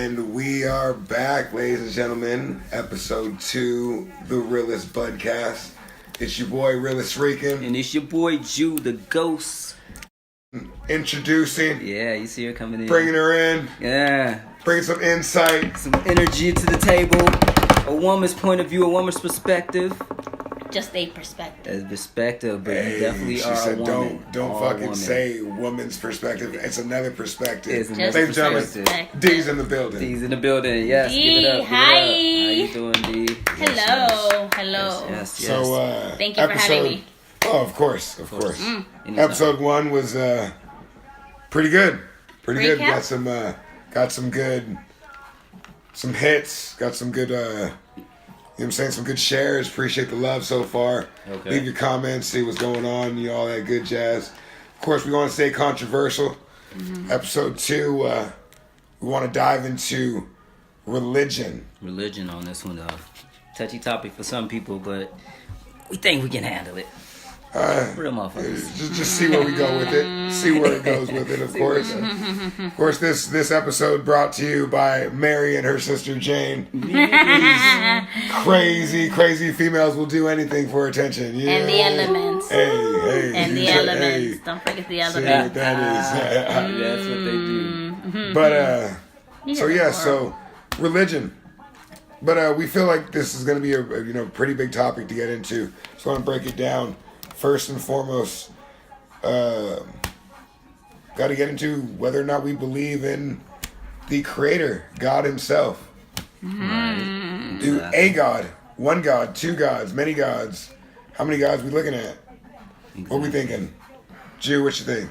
And we are back, ladies and gentlemen. Episode 2, the Realist Budcast. It's your boy, Realist Rican. And it's your boy, Jew the Ghost. Introducing. Yeah, you see her coming in. Bringing her in. Yeah. Bringing some insight. Some energy to the table. A woman's point of view, a woman's perspective. Just a perspective. A perspective, but you definitely she are said, a woman. Don't fucking say woman's perspective. It's another perspective. It's Ladies and gentlemen, D's in the building. D's in the building. Yes, D, give it up. hi. How you doing, D? Hello. Hello. Yes. So, thank you for having me. Oh, of course. Episode 1 was pretty good. Pretty good. Recap? Got some good, some hits. Got some good. You know what I'm saying? Some good shares. Appreciate the love so far. Okay. Leave your comments. See what's going on. You know, all that good jazz. Of course, we want to stay controversial. Episode 2, we want to dive into religion. Religion on this one, though. Touchy topic for some people, but we think we can handle it. Real motherfuckers. Just see where we go with it. See where it goes with it, of course. Of course, this episode brought to you by Mary and her sister Jane. These crazy females will do anything for attention. Yeah. And the elements. Hey. And the elements. Don't forget the elements. See what that is. That's what they do. But, so religion. But we feel like this is going to be a pretty big topic to get into. So I want to break it down. First and foremost, got to get into whether or not we believe in the Creator, God Himself. Right. Do a God, one God, two gods, many gods. How many gods we looking at? Exactly. What we thinking? Jew, what you think?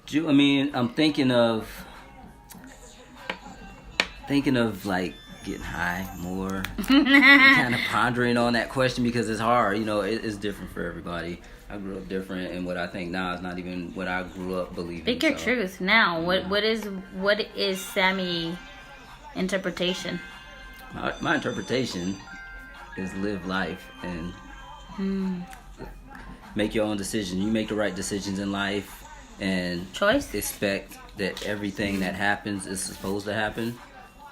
Jew, I mean, I'm thinking of like getting high more, kind of pondering on that question because it's hard. You know, it's different for everybody. I grew up different, and what I think now is not even what I grew up believing. Speak your truth now. What is Sammy interpretation? My interpretation is live life and make your own decision. You make the right decisions in life, and Choice? Expect that everything that happens is supposed to happen.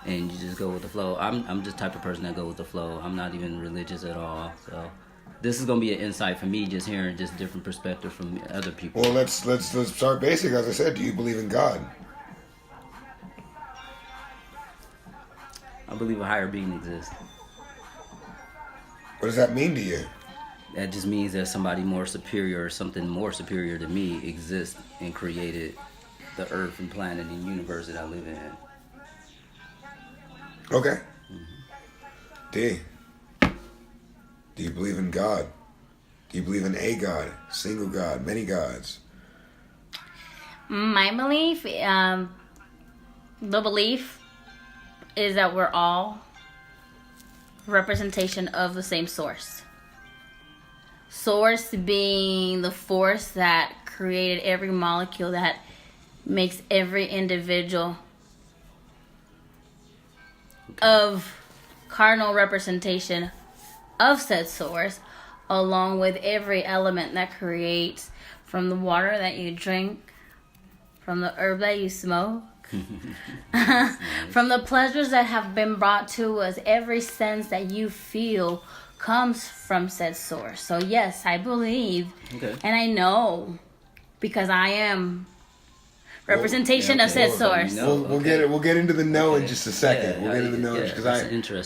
And you just go with the flow. I'm just the type of person that goes with the flow. I'm not even religious at all. So this is gonna be an insight for me, just hearing just different perspective from other people. Well, let's start basic. As I said, do you believe in God? I believe a higher being exists. What does that mean to you? That just means that somebody more superior or something more superior to me exists and created the earth and planet and universe that I live in. Okay. D. Do you believe in God? Do you believe in a God, single God, many gods? My belief, the belief is that we're all representation of the same source. Source being the force that created every molecule that makes every individual of cardinal representation of said source, along with every element that creates, from the water that you drink, from the herb that you smoke, from the pleasures that have been brought to us. Every sense that you feel comes from said source. So yes, I believe, and I know, because I am representation of said source. We'll get into the know in just a second. We'll get into the know because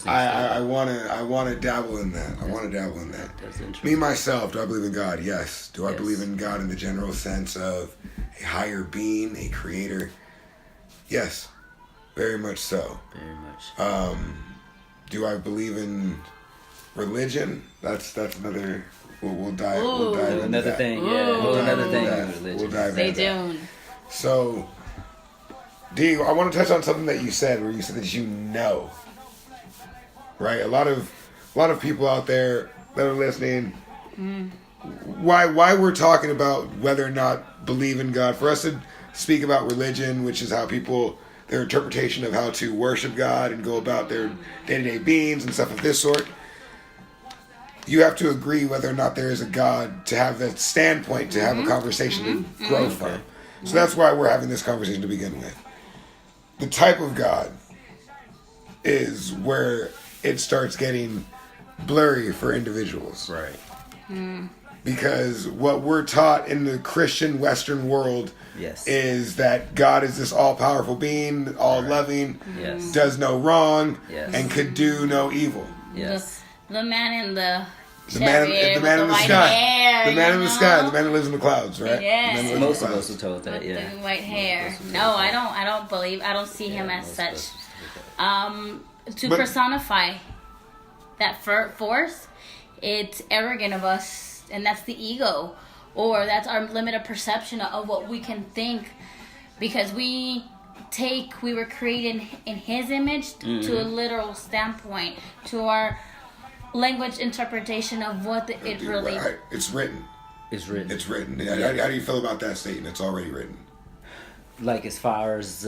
I want to dabble in that. I want to dabble in that. Me myself, do I believe in God? Yes. Do I believe in God in the general sense of a higher being, a creator? Yes, very much so. Very much. Do I believe in religion? That's another. We'll dive. We'll dive into another thing. Yeah, another thing. We'll dive Stay into tuned. So, D, I want to touch on something that you said, where you said that you know, right? A lot of people out there that are listening, why we're talking about whether or not believe in God, for us to speak about religion, which is how people, their interpretation of how to worship God and go about their day-to-day beings and stuff of this sort, you have to agree whether or not there is a God to have that standpoint, to have a conversation to grow from. So that's why we're having this conversation to begin with. The type of God is where it starts getting blurry for individuals. Right. Because what we're taught in the Christian Western world Yes. is that God is this all-powerful being, all-loving, Yes. does no wrong, Yes. and could do no evil. Yes. The man in the The man, chariot the man with in the white sky. hair, The man you in the know? sky. The man that lives in the clouds, right? Yes. The man that lives in the Most of clouds. us were told that, With yeah. the white hair. Most of us No, were I told don't see him as most of such. us were told that. To But- personify that force, it's arrogant of us, and that's the ego, or that's our limited perception of what we can think, because we were created in his image to a literal standpoint, to our language interpretation of what it really. Right. It's written. It's written. It's written. How do you feel about that statement? It's already written. Like as far as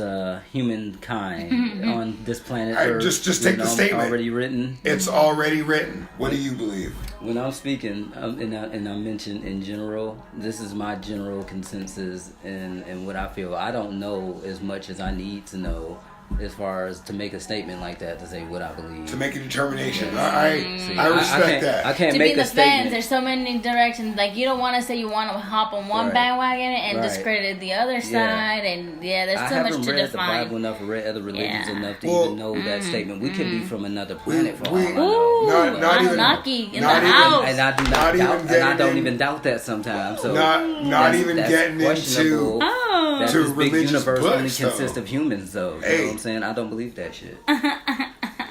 humankind on this planet Earth, just take the statement. Already written. It's already written. What do you believe? When I'm speaking, and I mentioned in general, this is my general consensus and what I feel. I don't know as much as I need to know as far as to make a statement like that, to say what I believe. To make a determination. See, I respect can't, that. I can't To be make in a the fence, statement. there's so many directions. Like, you don't want to say you want to hop on one Right. bandwagon and Right. discredit the other side, and there's I so haven't much to read the define. Bible enough, or read other religions Yeah. enough to Well, even know that statement. We could be from another planet for all we- I know. Ooh, Not even- Anunnaki in the not even- house. And I do Not not even doubt, and I getting don't in- even doubt that sometimes. So Not even getting questionable. into Oh. That to this big religious universe only books, consists though. of humans, though. You Hey. know what I'm saying? I don't believe that shit.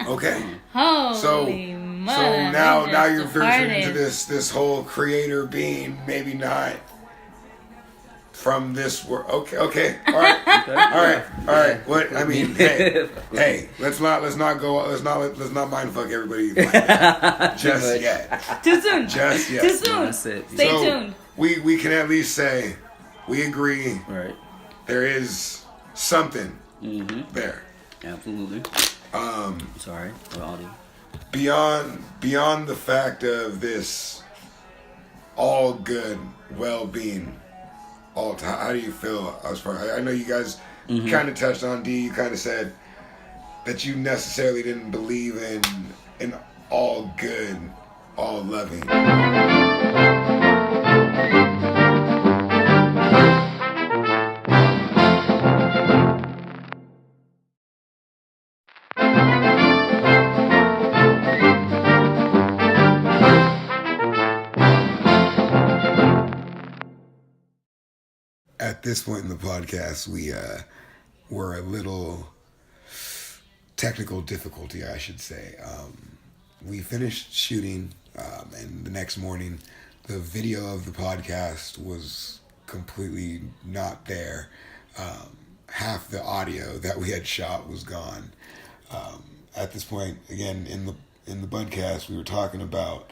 okay. Holy So mother, now we now just you're verging into departed. this whole creator being, maybe not from this world. Okay. All right. All right. What I mean, hey, let's not mindfuck everybody like that. just much. yet. Too soon. Just yet. Too soon. That's it. Stay So, tuned. We can at least say we agree Right. there is something there. Absolutely. Sorry for the audio. Beyond the fact of this all good well-being, how do you feel as far? I know you guys kind of touched on D. You kind of said that you necessarily didn't believe in all good, all loving. At this point in the podcast, we were a little technical difficulty, I should say. We finished shooting, and the next morning, the video of the podcast was completely not there. Half the audio that we had shot was gone. At this point, again, in the Budcast, we were talking about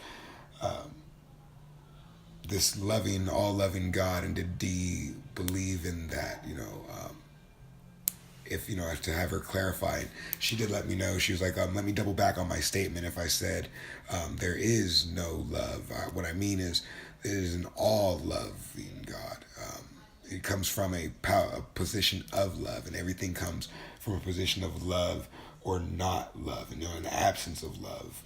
this loving, all-loving God, and did Dee believe in that? If to have her clarified, she did let me know. She was like, let me double back on my statement if I said there is no love. What I mean is there is an all-loving God. It comes from a position of love, and everything comes from a position of love or not love, an absence of love.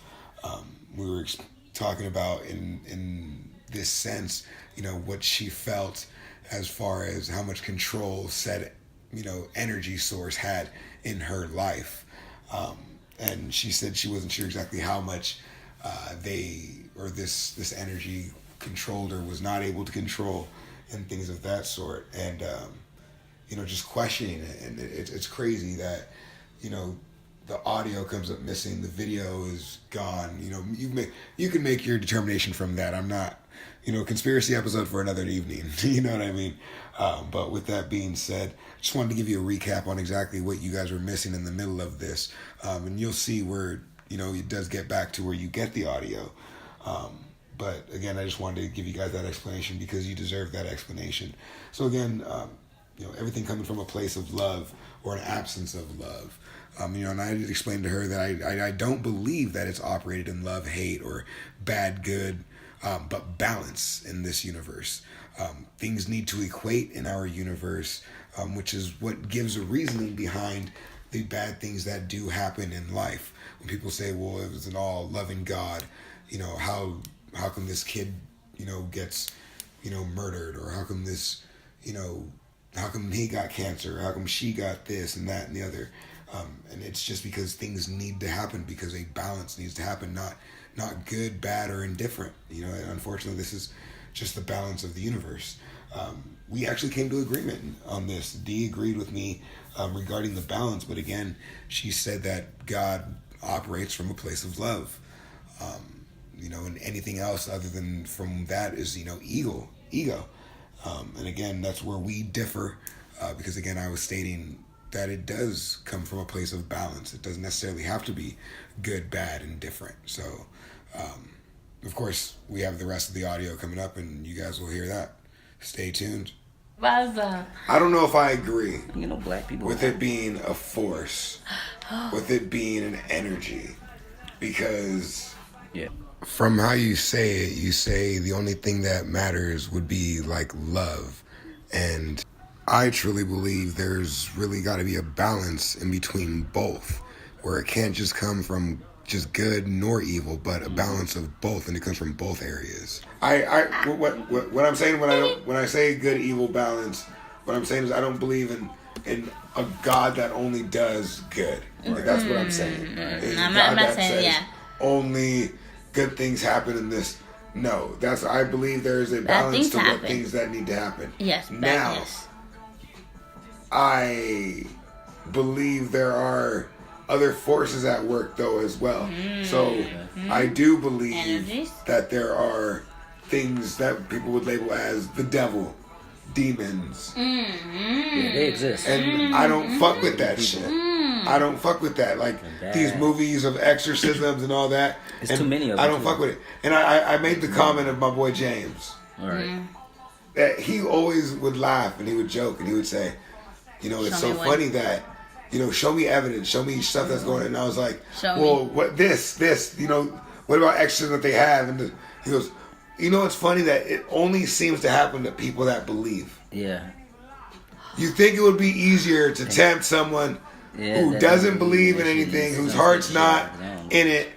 We were talking about in this sense, what she felt as far as how much control said, energy source had in her life. And she said she wasn't sure exactly how much this energy controlled or was not able to control, and things of that sort. And, just questioning it. And it's crazy that, the audio comes up missing, the video is gone. You can make your determination from that. I'm not, conspiracy episode for another evening. You know what I mean? But with that being said, I just wanted to give you a recap on exactly what you guys were missing in the middle of this. And you'll see where, it does get back to where you get the audio. But again, I just wanted to give you guys that explanation because you deserve that explanation. So again, everything coming from a place of love or an absence of love. And I did explain to her that I don't believe that it's operated in love, hate, or bad, good, but balance in this universe. Things need to equate in our universe, which is what gives a reasoning behind the bad things that do happen in life. When people say, well, it was an all loving God, you know, how come this kid, you know, gets, you know, murdered, or how come this, you know, how come he got cancer, how come she got this and that and the other. And it's just because things need to happen, because a balance needs to happen, not good, bad, or indifferent. You know, and unfortunately, this is just the balance of the universe. We actually came to agreement on this. Dee agreed with me regarding the balance, but again, she said that God operates from a place of love. You know, and anything else other than from that is, you know, ego. And again, that's where we differ, because again, I was stating that it does come from a place of balance. It doesn't necessarily have to be good, bad, and different. So, of course, we have the rest of the audio coming up, and you guys will hear that. Stay tuned. I don't know if I agree You know, black people. with it being a force, with it being an energy, because Yeah. from how you say it, you say the only thing that matters would be like love. And I truly believe there's really got to be a balance in between both, where it can't just come from just good nor evil, but a balance of both, and it comes from both areas. What I'm saying when I say good evil balance, what I'm saying is I don't believe in a God that only does good. Like, that's what I'm saying. I'm not saying, yeah. Only good things happen in this. No, I believe there is a balance to what things that need to happen. Yes. Now, yes. I believe there are other forces at work though as well. So I do believe that there are things that people would label as the devil, demons. Yeah, they exist. And I don't fuck with that shit. I don't fuck with that. Like these movies of exorcisms and all that. It's and too many of them. I don't fuck with it. And I made the comment of my boy James. All right. That he always would laugh and he would joke and he would say, you know, it's so funny that, you know, show me evidence, show me stuff that's going on. And I was like, what this, you know, what about extras that they have? And he goes, you know, it's funny that it only seems to happen to people that believe. Yeah. You think it would be easier to tempt someone who doesn't believe in anything, whose heart's not in it,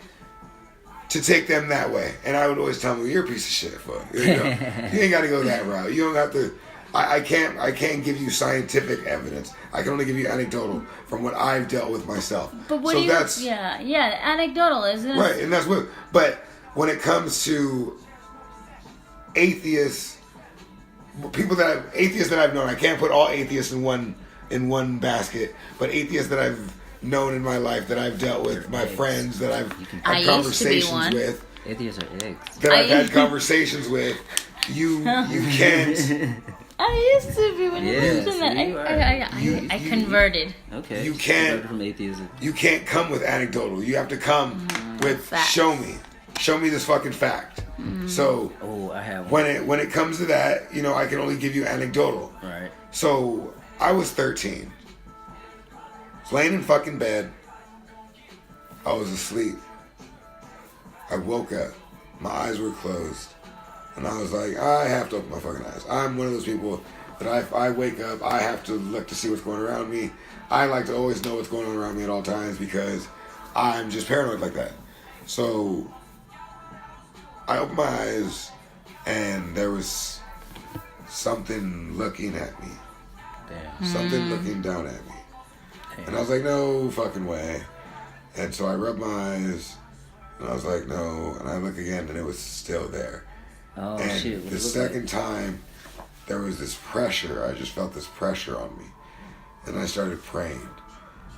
to take them that way. And I would always tell them, you're a piece of shit, fuck. You ain't got to go that route. You don't have to. I can't give you scientific evidence. I can only give you anecdotal from what I've dealt with myself. But what anecdotal, isn't it? Right, and that's what. But when it comes to atheists that I've known, I can't put all atheists in one basket, but atheists that I've known in my life, that I've dealt with, my friends that I've had conversations with, atheists are eggs. that I've had conversations with, you can't. I used to be when you mentioned that. I converted. Okay. You can't converted from atheism. You can't come with anecdotal. You have to come with facts. Show me this fucking fact. So I have one. when it comes to that, you know, I can only give you anecdotal. Right. So I was 13. I was laying in fucking bed. I was asleep. I woke up. My eyes were closed. And I was like, I have to open my fucking eyes. I'm one of those people that I wake up, I have to look to see what's going around me. I like to always know what's going on around me at all times because I'm just paranoid like that. So I opened my eyes and there was something looking at me. Damn. Something looking down at me. Damn. And I was like, no fucking way. And so I rubbed my eyes and I was like, no. And I look again and it was still there. Oh, and shit. the second time, there was this pressure. I just felt this pressure on me. And I started praying.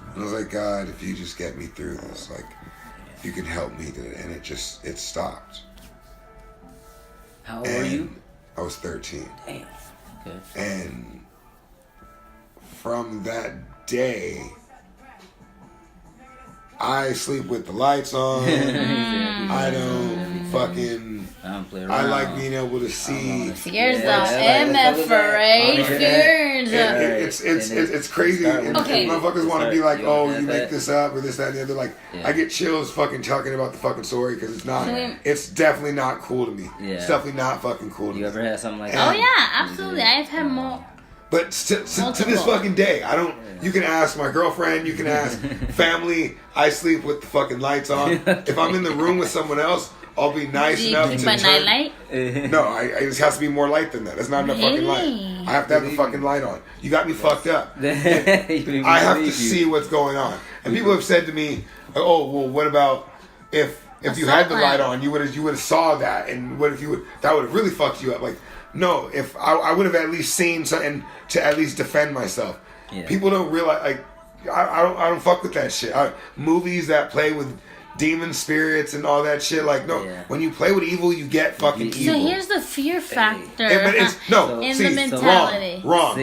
And I was like, God, if you just get me through this, like, if you can help me. And it stopped. How old were you? I was 13. Damn. Okay. And from that day, I sleep with the lights on. I don't fucking... I like being able to see. Here's the MF right here. It's crazy. And motherfuckers want to be like, oh, you make this up or this, that, and the other. Like, I get chills fucking talking about the fucking story because it's not. It's definitely not cool to me. Yeah. It's definitely not fucking cool to me. You ever had something like that? Oh yeah, absolutely. I've had more. But to this Multiple. fucking day, I don't. You can ask my girlfriend. You can ask family. I sleep with the fucking lights on. If I'm in the room with someone else, I'll be nice Do you enough keep to a turn. nightlight? No, it just has to be more light than that. That's not enough fucking light. Really? I have to have the fucking light on. You got me fucked up. I have to see what's going on. And people have said to me, "Oh, well, what about if you had the light on? You would have saw that, and what if that would have really fucked you up?" Like, no, if I would have at least seen something to at least defend myself. Yeah. People don't realize, like, I don't fuck with that shit. Movies that play with demon spirits and all that shit, like, no. Yeah. When you play with evil, you get fucking evil. So here's the fear factor But it's in the mentality. Wrong.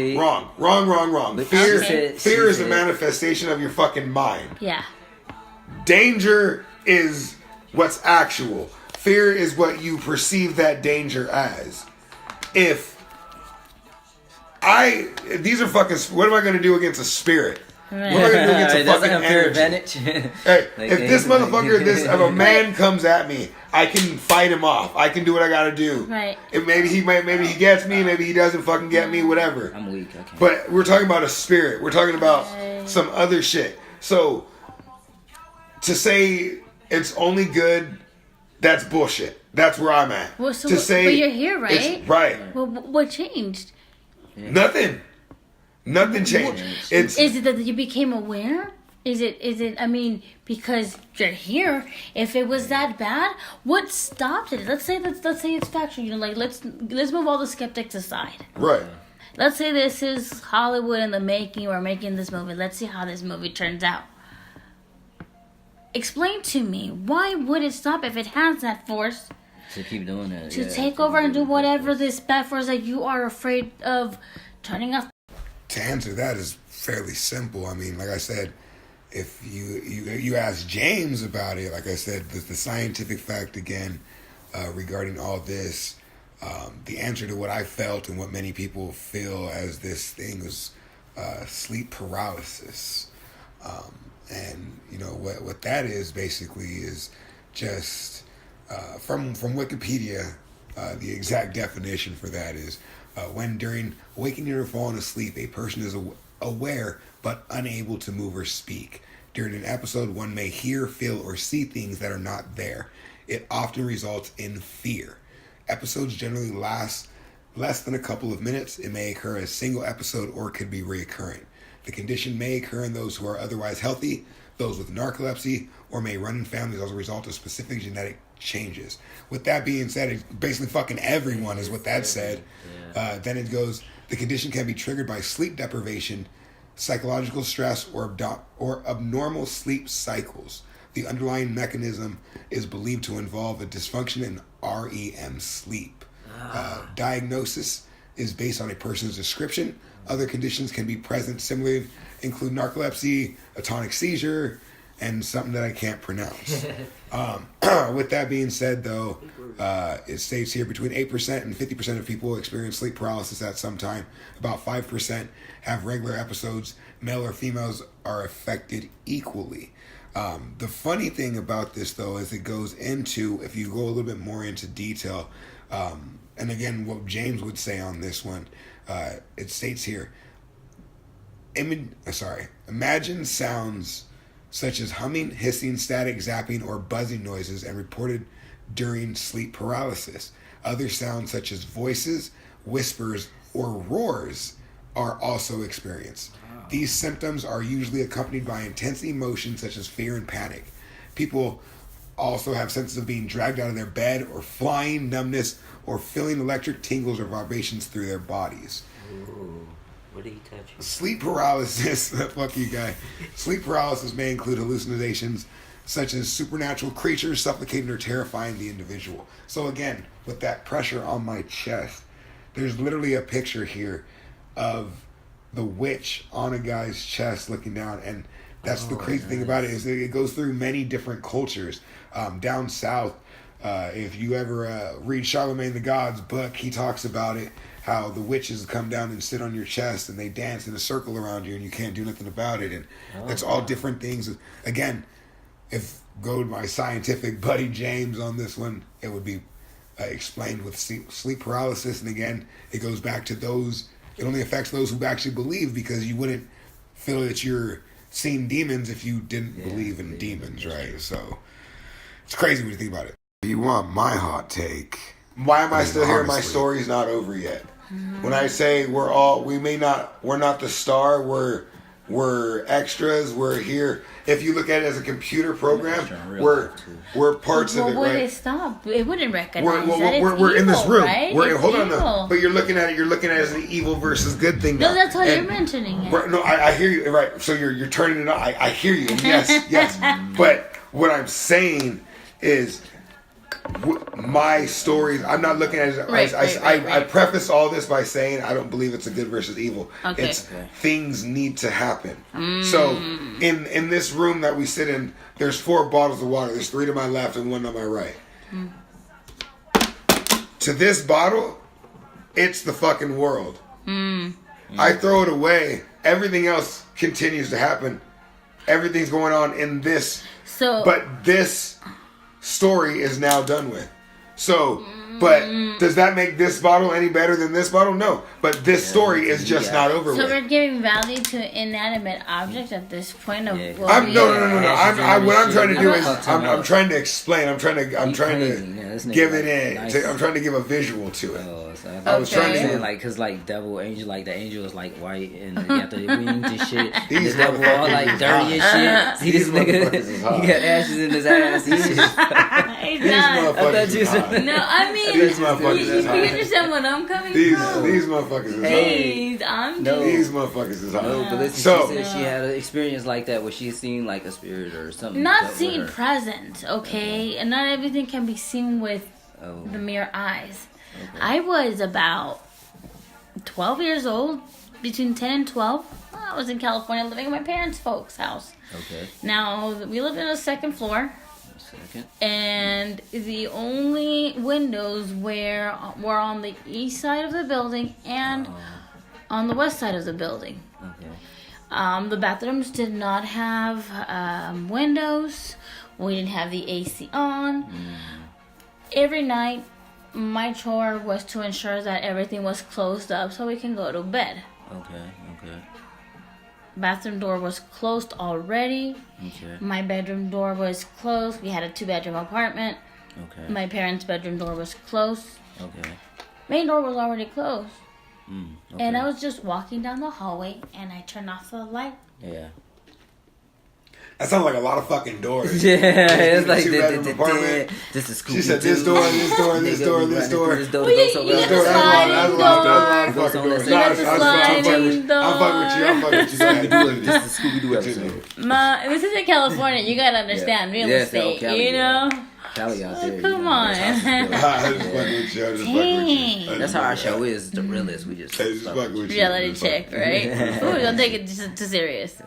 Fear Fear is a manifestation of your fucking mind. Yeah. Danger is what's actual. Fear is what you perceive that danger as. These are fucking. What am I going to do against a spirit? Right. What am I going to do against a Doesn't fucking have fear energy? advantage. Hey, Like, if this motherfucker, if a man comes at me, I can fight him off. I can do what I gotta do. Right. If maybe he gets me, maybe he doesn't fucking get me, whatever. I'm weak. Okay. But we're talking about a spirit. We're talking about some other shit. So to say it's only good, that's bullshit. That's where I'm at. Well, so to say but you're here, right? it's right. Well, what changed? Nothing. Nothing changed. It's Is it that you became aware? Is it? I mean, because you're here. If it was that bad, what stopped it? Let's say it's factual. You know, like let's move all the skeptics aside. right. Let's say this is Hollywood in the making. We're making this movie. Let's see how this movie turns out. Explain to me, why would it stop if it has that force To keep doing that. to take over and do whatever this bad force that you are afraid of turning off? To answer that is fairly simple. I mean, like I said, if you ask James about it, like I said, the scientific fact again regarding all this, the answer to what I felt and what many people feel as this thing is sleep paralysis. And you know what that is basically is just from Wikipedia, the exact definition for that is when during awakening or falling asleep, a person is aware but unable to move or speak. During an episode, one may hear, feel, or see things that are not there. It often results in fear. Episodes generally last less than a couple of minutes. It may occur as a single episode or could be recurring. The condition may occur in those who are otherwise healthy, those with narcolepsy, or may run in families as a result of specific genetic changes. With that being said, it's basically fucking everyone is what that said. Then it goes, the condition can be triggered by sleep deprivation, psychological stress, or abnormal sleep cycles. The underlying mechanism is believed to involve a dysfunction in REM sleep. Diagnosis is based on a person's description. Other conditions can be present similarly, include narcolepsy, a tonic seizure, and something that I can't pronounce. With that being said, though, it states here between 8% and 50% of people experience sleep paralysis at some time. About 5% have regular episodes. Male or females are affected equally. The funny thing about this, though, is it goes into, if you go a little bit more into detail, and again, what James would say on this one, it states here, imagine sounds such as humming, hissing, static, zapping, or buzzing noises and reported during sleep paralysis. Other sounds such as voices, whispers, or roars are also experienced. These symptoms are usually accompanied by intense emotions such as fear and panic. People also have senses of being dragged out of their bed or flying, numbness, or feeling electric tingles or vibrations through their bodies. Ooh, what did he touch? Sleep paralysis, fuck you guy. Sleep paralysis may include hallucinations such as supernatural creatures suffocating or terrifying the individual. So again, with that pressure on my chest, there's literally a picture here of the witch on a guy's chest looking down, and that's the crazy thing about it is that it goes through many different cultures. Down south, if you ever read Charlemagne the God's book, he talks about it, how the witches come down and sit on your chest and they dance in a circle around you and you can't do nothing about it, and that's all different things. Again, if go to my scientific buddy James on this one, it would be explained with sleep paralysis, and again, it goes back to those It only affects those who actually believe, because you wouldn't feel that you're seeing demons if you didn't believe in demons, right? So it's crazy when you think about it. You want my hot take? Why am I still here? My story's not over yet. When I say we're not the star, we're extras. We're here. If you look at it as a computer program, we're parts of it, would right? it stop? It wouldn't recognize that We're in this room. right? Hold on, no. But you're looking at it as an evil versus good thing. No, now. that's how you're mentioning it. No, I hear you. Right. So you're turning it on. I hear you. Yes. But what I'm saying is, my stories, I'm not looking at it. I preface all this by saying I don't believe it's a good versus evil. Okay. Things need to happen. So in this room that we sit in, there's 4 bottles of water. There's 3 to my left and 1 to my right. To this bottle, it's the fucking world. I throw it away. Everything else continues to happen. Everything's going on in this. But this story is now done with. So, but does that make this bottle any better than this bottle? No. But this story is just not over with. So we're giving value to inanimate objects at this point of no. What I'm trying to do is I'm trying to explain. I'm trying to give it in. I'm trying to give a visual to it. I was trying to say, like, cause like devil angel, like the angel is like white and you got the wings and shit. These devil all like dirty and shit. See this nigga? He got ashes in his ass. He's not. No, I mean, these motherfuckers is hot. You understand what I'm coming from? These motherfuckers is hot. These motherfuckers is hot. No, but listen, she said she had an experience like that where she's seen like a spirit or something. Not seen present, okay? And not everything can be seen with the mere eyes. Okay. I was about 12 years old, between 10 and 12. I was in California living in my parents' folks' house. Okay. Now, we lived in a second floor. And the only windows were on the east side of the building and on the west side of the building. Okay. The bathrooms did not have windows. We didn't have the AC on. Every night, my chore was to ensure that everything was closed up so we can go to bed. Okay. Bathroom door was closed already. Okay. My bedroom door was closed. We had a 2-bedroom apartment. Okay. My parents' bedroom door was closed. Okay. Main door was already closed. Okay. And I was just walking down the hallway and I turned off the light. Yeah. That sounds like a lot of fucking doors. Yeah, it's like this is cool. She said this door, this door, this door, this door. This door. That's a lot of fucking doors. I'm fucking with you. This is Scooby-Doo episode. This is in California. You gotta understand real estate, you know? Cali out there. Come on. That's how our show is, the realist. We just reality check, right? Ooh, don't take it too serious.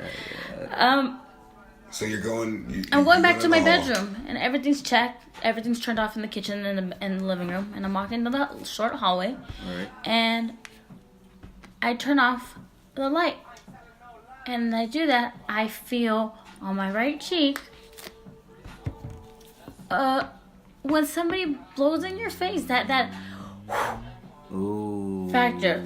So you're going... I'm going back to my bedroom, and everything's checked. Everything's turned off in the kitchen and the living room. And I'm walking down the short hallway, and I turn off the light. And I do that, I feel on my right cheek, when somebody blows in your face, that factor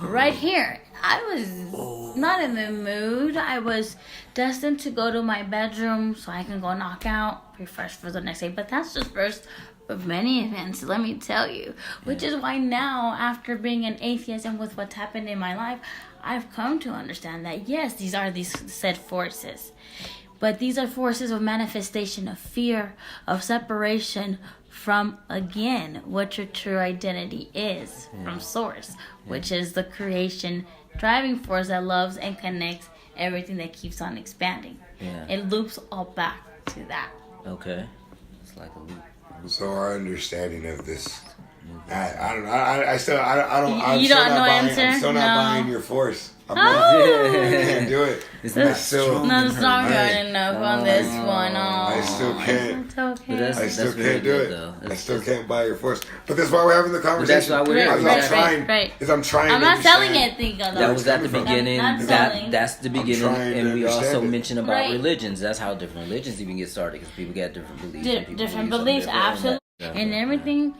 right here. I was not in the mood. I was destined to go to my bedroom so I can go knock out, refresh for the next day. But that's just first of many events, let me tell you. Which is why now, after being an atheist and with what's happened in my life, I've come to understand that yes, these are these said forces. But these are forces of manifestation, of fear, of separation from, again, what your true identity is from source, which is the creation driving force that loves and connects everything that keeps on expanding. It loops all back to that. Okay. It's like a loop. So our understanding of this, I don't know. I'm still not buying your force. I can't do it. It's not strong. Not strong enough on this one. I still can't. It's okay. I still can't do it. I still can't buy your force. But that's why we're having the conversation. That's why we're here. I'm trying. I'm not selling it. That was at the beginning. That's the beginning. And we also mentioned about religions. That's how different religions even get started, because people got different beliefs. Different beliefs, absolutely. And everything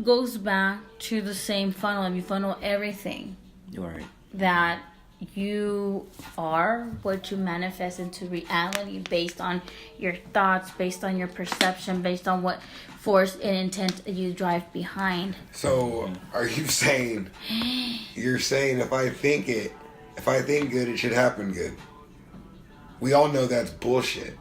goes back to the same funnel. And you funnel everything Right. that you are what you manifest into reality based on your thoughts, based on your perception, based on what force and intent you drive behind. So, are you saying, you're saying if I think good, it should happen good? We all know that's bullshit.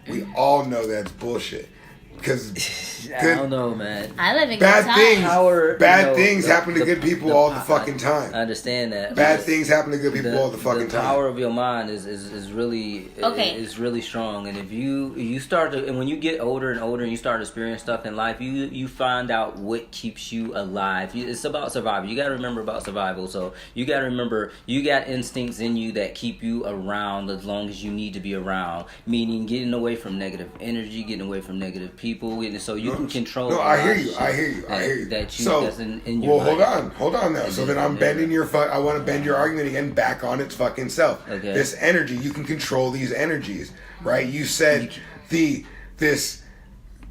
We all know that's bullshit. Because I don't know, man. I live in bad good times. things, Power, bad things happen to good people all the fucking I time. understand that. Bad but things happen to good people all the fucking The time. power of your mind is really Okay. is really strong, and if you start to, and when you get older and older and you start experiencing stuff in life, you find out what keeps you alive. It's about survival. You got to remember about survival. So you got to remember you got instincts in you that keep you around as long as you need to be around. Meaning getting away from negative energy, getting away from negative people, so you can control. No, a I lot hear of you. shit I hear you. I hear you. That you So, that's in your well, life. hold on now. So then I'm bending I want to bend your argument again back on its fucking self. Okay. This energy, you can control these energies, right? You said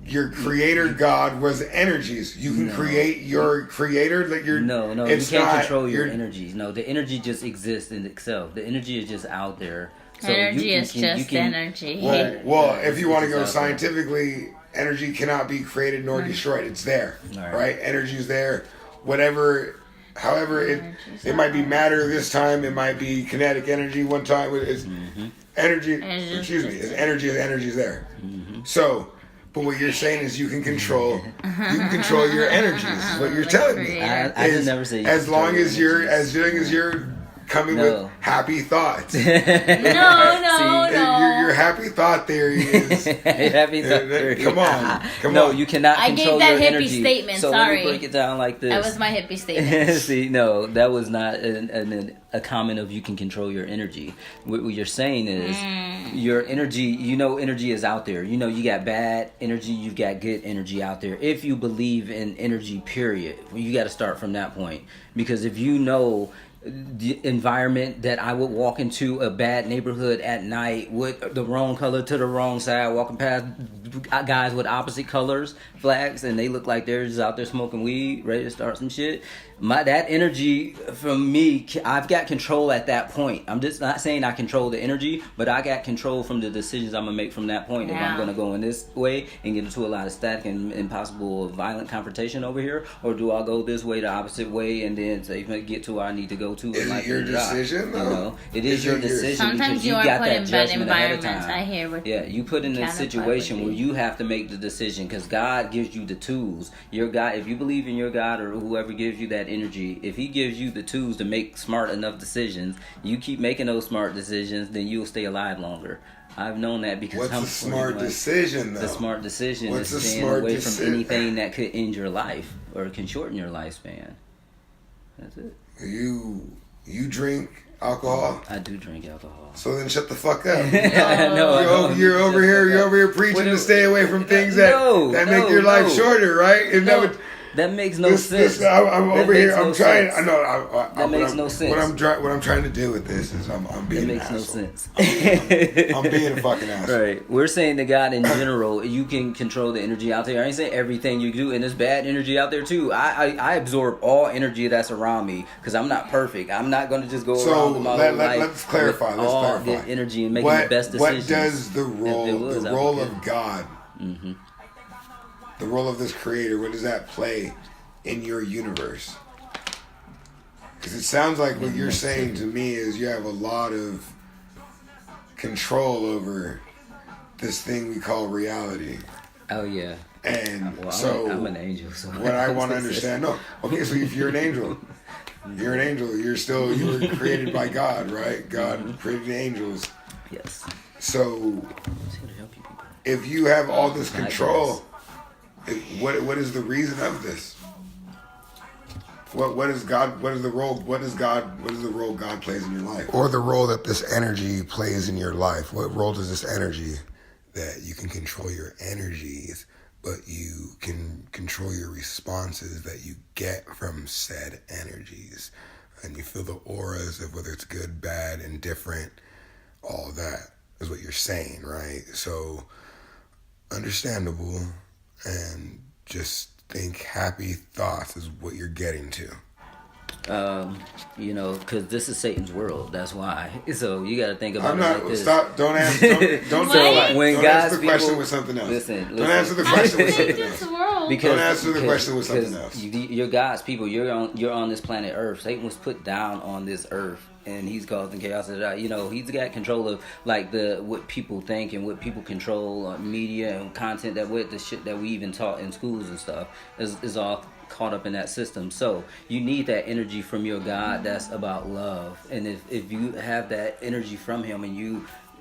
your creator God was energies. You can create your creator. Like your No, you it's can't not control your energies. No, the energy just exists in itself. The energy is just out there. So Energy you is just energy. Well, if you want to it's go just out there. scientifically, energy cannot be created nor destroyed. It's there, Right. right? Energy's there. However, Energy's it might be matter this time. It might be kinetic energy one time. It's energy. It's Excuse me. just- It's energy. The energy's there. So, but what you're saying is you can control your energies. Is what you're Like telling me. creator. I did Is never say you as control long your as you're energies. coming No. with happy thoughts. No. Your happy thought theory is Happy thought. come on. No, on. you cannot I gave control that your hippie energy. statement, So sorry. let me break it down like this. That was my hippie statement. See, no, that was not a comment of you can control your energy. What you're saying is your energy, energy is out there. You got bad energy, you got good energy out there. If you believe in energy, period, you got to start from that point. Because if you know the environment that I would walk into a bad neighborhood at night with the wrong color to the wrong side, walking past guys with opposite colors, flags, and they look like they're just out there smoking weed, ready to start some shit. That energy from me, I've got control at that point. I'm just not saying I control the energy, but I got control from the decisions I'm gonna make from that point. If I'm gonna go in this way and get into a lot of static and possible violent confrontation over here, or do I go this way, the opposite way, and then say get to where I need to go to? Is it your decision, though? It is your decision. Sometimes because you are got put that in bad judgment ahead of environments. time. I hear what You put in a counterpart situation would where be. you have to make the decision because God gives you the tools. Your God, if you believe in your God or whoever gives you that energy, if He gives you the tools to make smart enough decisions, you keep making those smart decisions, then you'll stay alive longer. I've known that because What's I'm a smart decision, though? The smart decision What's a is staying smart away decision? from anything that could end your life or can shorten your lifespan. That's it. You drink alcohol, I do drink alcohol. so then shut the fuck up. No, You're over here preaching to stay away from things that make your life shorter, right? And that makes no sense. I'm That over here. makes no I'm trying. sense. I know. That makes no sense. What I'm trying to do with this is I'm being It makes an no asshole. sense. I'm being a fucking asshole. Right. We're saying to God in general, you can control the energy out there. I ain't saying everything you do, and there's bad energy out there too. I absorb all energy that's around me because I'm not perfect. I'm not going to just go around with my whole life. Let's clarify. With Let's all clarify. the energy and making the best decisions. What does the role of of God, the role of this creator, what does that play in your universe? Because it sounds like what you're saying to me is you have a lot of control over this thing we call reality. Oh yeah. And Well, so I'm an angel. So what I want to understand, okay, so if you're an angel, you were created by God, right? God created the angels. Yes. So I'm just here to help you people. if you have all this control, what is the reason of this? What is God? What is the role? What is the role God plays in your life? Or the role that this energy plays in your life? What role does this energy, that you can control your energies, but you can control your responses that you get from said energies, and you feel the auras of whether it's good, bad, indifferent, all that is what you're saying, right? So understandable, and just think happy thoughts is what you're getting to. You know, because this is Satan's world. That's why. So you got to think about I'm it not. like this. Stop. Don't answer. Don't What? don't When answer God's the question people- with something else. Listen. Don't answer the question with something Satan's else. world. Because, Don't answer the question with something else. You're God's people. You're on this planet Earth. Satan was put down on this earth, and he's causing chaos. You know, he's got control of like what people think and what people control, media and content the shit that we even taught in schools and stuff is all caught up in that system. So you need that energy from your God that's about love, and if you have that energy from him and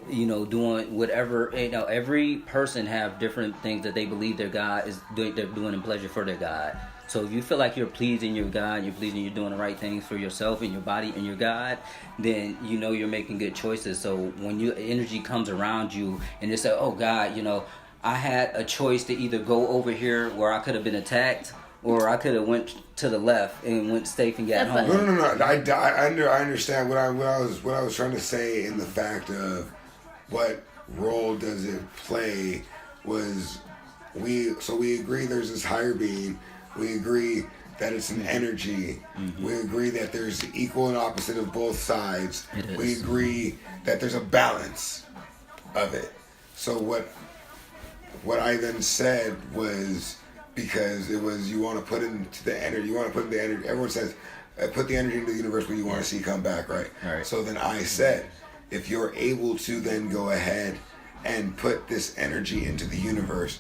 you know, doing whatever, you know, every person have different things that they believe their God is doing, they're doing in pleasure for their God. So if you feel like you're pleasing your God, you're doing the right things for yourself and your body and your God, then you know you're making good choices. So when your energy comes around you and you say, oh God, you know, I had a choice to either go over here where I could have been attacked, or I could have went to the left and went safe and got home. No. I understand what I was trying to say in the fact of what role does it play was we agree there's this higher being. We agree that it's an energy. Mm-hmm. We agree that there's equal and opposite of both sides. We agree that there's a balance of it. So what I then said was, because it was, you want to put into the energy, everyone says, put the energy into the universe where you want to see come back, right? Right. So then I said, if you're able to then go ahead and put this energy into the universe,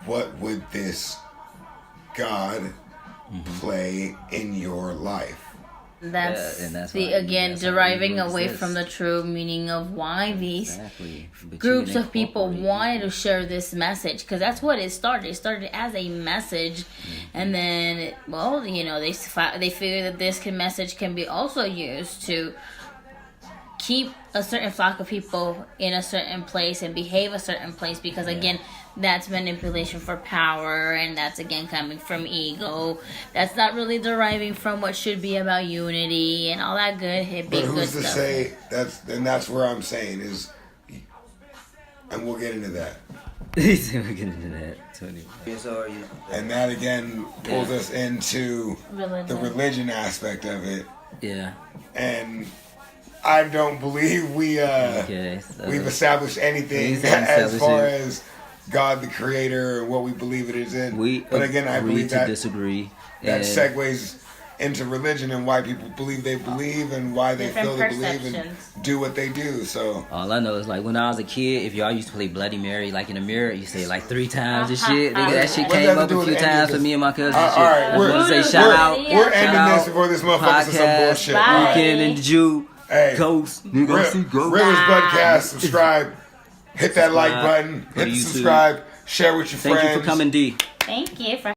what would this God play in your life? That's deriving away from the true meaning of why these groups of people wanted to share this message, because that's what it started. It started as a message, and then, well, you know, they figure that this message can be also used to keep a certain flock of people in a certain place and behave a certain place, because again, that's manipulation for power, and that's again coming from ego. That's not really deriving from what should be about unity and all that good hippie But who's good to stuff. say that's where I'm saying is, and we'll get into that. We'll get into that, Tony. And that again pulls us into the religion aspect of it. Yeah. And I don't believe we've established anything as far as God the Creator and what we believe it is in. But again, I believe that disagree. That segues into religion and why people believe they believe and why they feel they believe and do what they do. So all I know is, like, when I was a kid, if y'all used to play Bloody Mary, like in the mirror, you say like 3 times and shit. Nigga, that shit came up a few times for me and my cousin. All right, we're ending this before this motherfucker says some bullshit. Weekend and the Jew. Hey, Ghost. Realist Budcast. Subscribe. Hit that like button. Hit the subscribe. Share with your friends. Thank you for coming, D. Thank you for